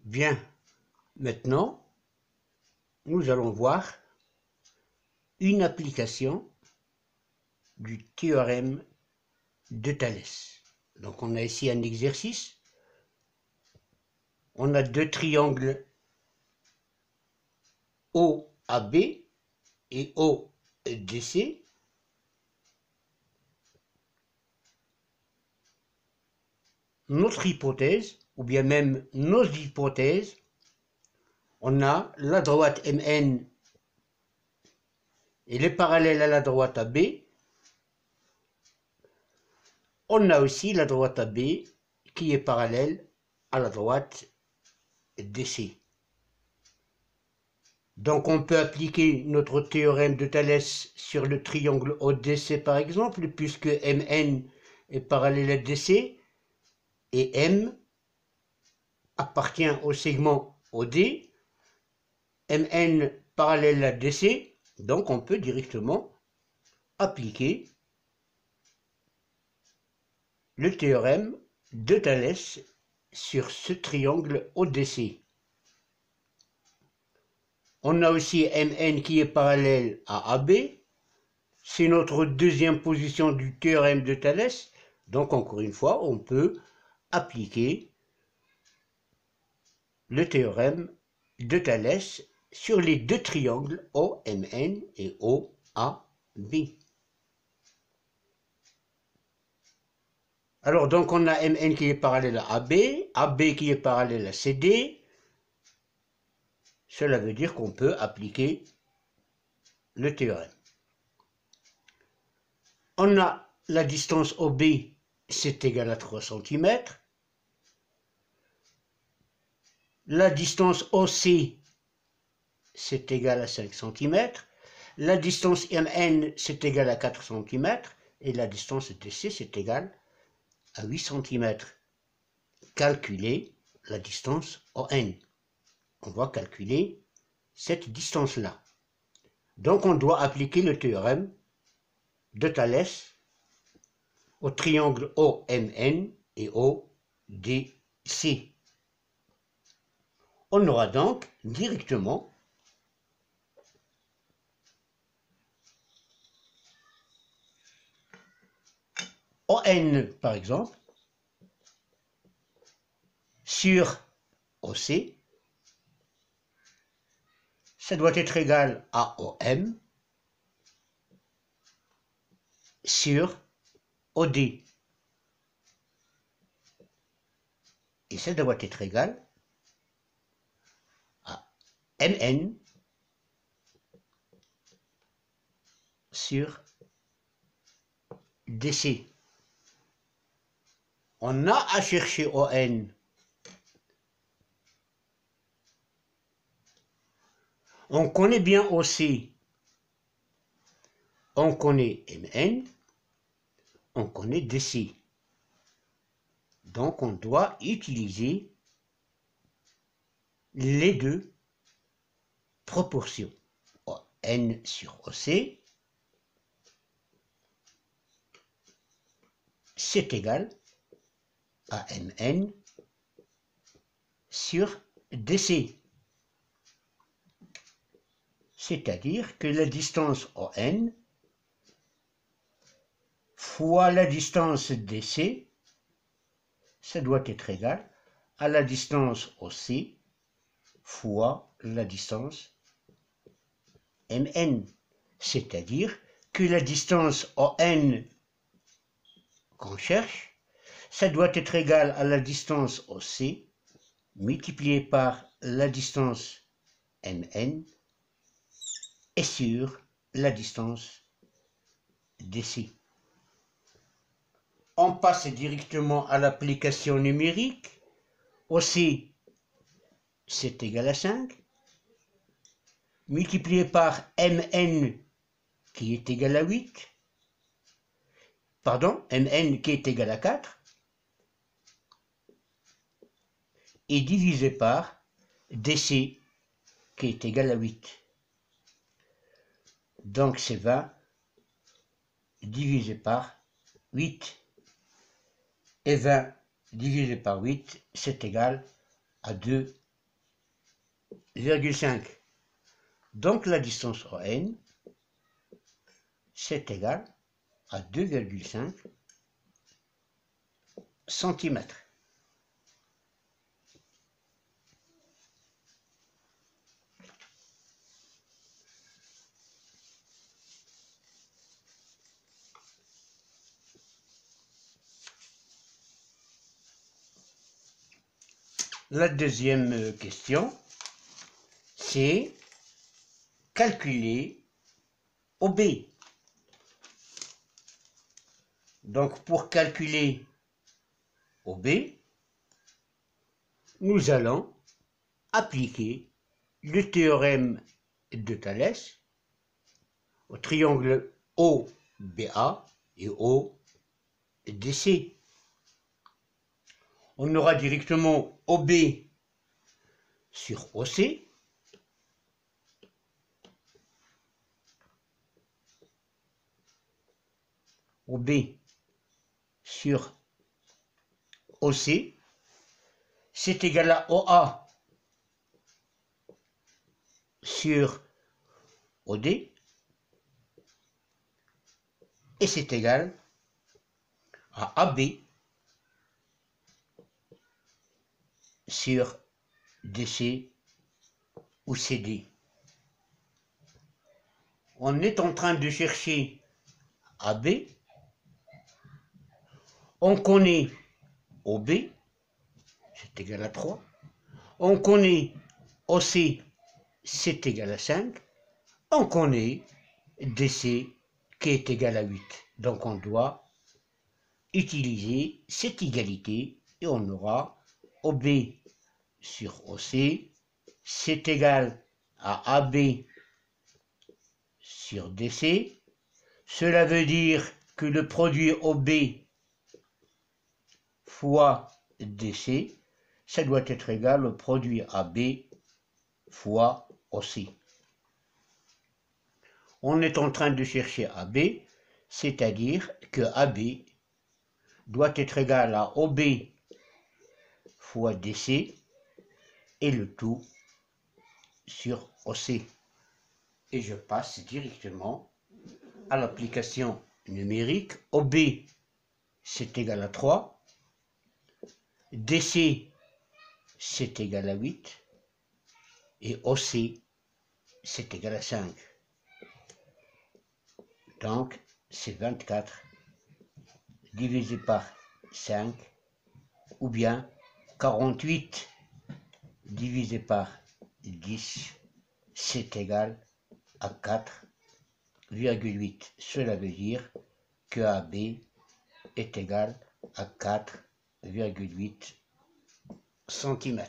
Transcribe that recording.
Bien, maintenant, nous allons voir une application du théorème de Thalès. Donc on a ici un exercice. On a deux triangles OAB et ODC. Notre hypothèse, ou bien même nos hypothèses, on a la droite MN, elle est parallèle à la droite AB. On a aussi la droite AB qui est parallèle à la droite DC. Donc on peut appliquer notre théorème de Thalès sur le triangle ODC par exemple, puisque MN est parallèle à DC et M appartient au segment OD, MN parallèle à DC, donc on peut directement appliquer le théorème de Thalès sur ce triangle ODC. On a aussi MN qui est parallèle à AB. C'est notre deuxième position du théorème de Thalès. Donc encore une fois, on peut appliquer le théorème de Thalès sur les deux triangles OMN et OAB. Alors donc on a MN qui est parallèle à AB, AB qui est parallèle à CD. Cela veut dire qu'on peut appliquer le théorème. On a la distance OB, c'est égal à 3 cm. La distance OC, c'est égal à 5 cm. La distance MN, c'est égal à 4 cm. Et la distance DC, c'est égal à 8 cm. Calculer la distance ON. On va calculer cette distance-là. Donc on doit appliquer le théorème de Thalès au triangle OMN et ODC. On aura donc directement ON par exemple sur OC, ça doit être égal à OM sur OD. Et ça doit être égal à MN sur DC. On a à chercher ON. On connaît bien OC. On connaît MN. On connaît DC. Donc on doit utiliser les deux proportions. N sur OC, c'est égal à MN sur DC. C'est-à-dire que la distance ON fois la distance DC, ça doit être égal à la distance OC fois la distance MN. C'est-à-dire que la distance ON qu'on cherche, ça doit être égal à la distance OC multiplié par la distance MN et sur la distance DC. On passe directement à l'application numérique. OC, c'est égal à 5, multiplié par MN qui est égal à 8, pardon, MN qui est égal à 4, et divisé par DC qui est égal à 8. Donc c'est 20 divisé par 8. Et 20 divisé par 8, c'est égal à 2 4,5. Donc la distance ON, c'est égal à 2,5 cm. La deuxième question, c'est calculer OB. Donc pour calculer OB, nous allons appliquer le théorème de Thalès au triangle OBA et ODC. On aura directement OB sur OC, OB sur OC, c'est égal à OA sur OD, et c'est égal à AB sur DC ou CD. On est en train de chercher AB, on connaît OB, c'est égal à 3, on connaît OC, c'est égal à 5, on connaît DC qui est égal à 8. Donc on doit utiliser cette égalité et on aura OB sur OC, c'est égal à AB sur DC. Cela veut dire que le produit OB fois DC, ça doit être égal au produit AB fois OC. On est en train de chercher AB, c'est-à-dire que AB doit être égal à OB fois DC et le tout sur OC. Et je passe directement à l'application numérique. OB, c'est égal à 3. DC, c'est égal à 8. Et OC, c'est égal à 5. Donc, c'est 24 divisé par 5, ou bien 48 divisé par 10, c'est égal à 4,8. Cela veut dire que AB est égal à 4,8 cm.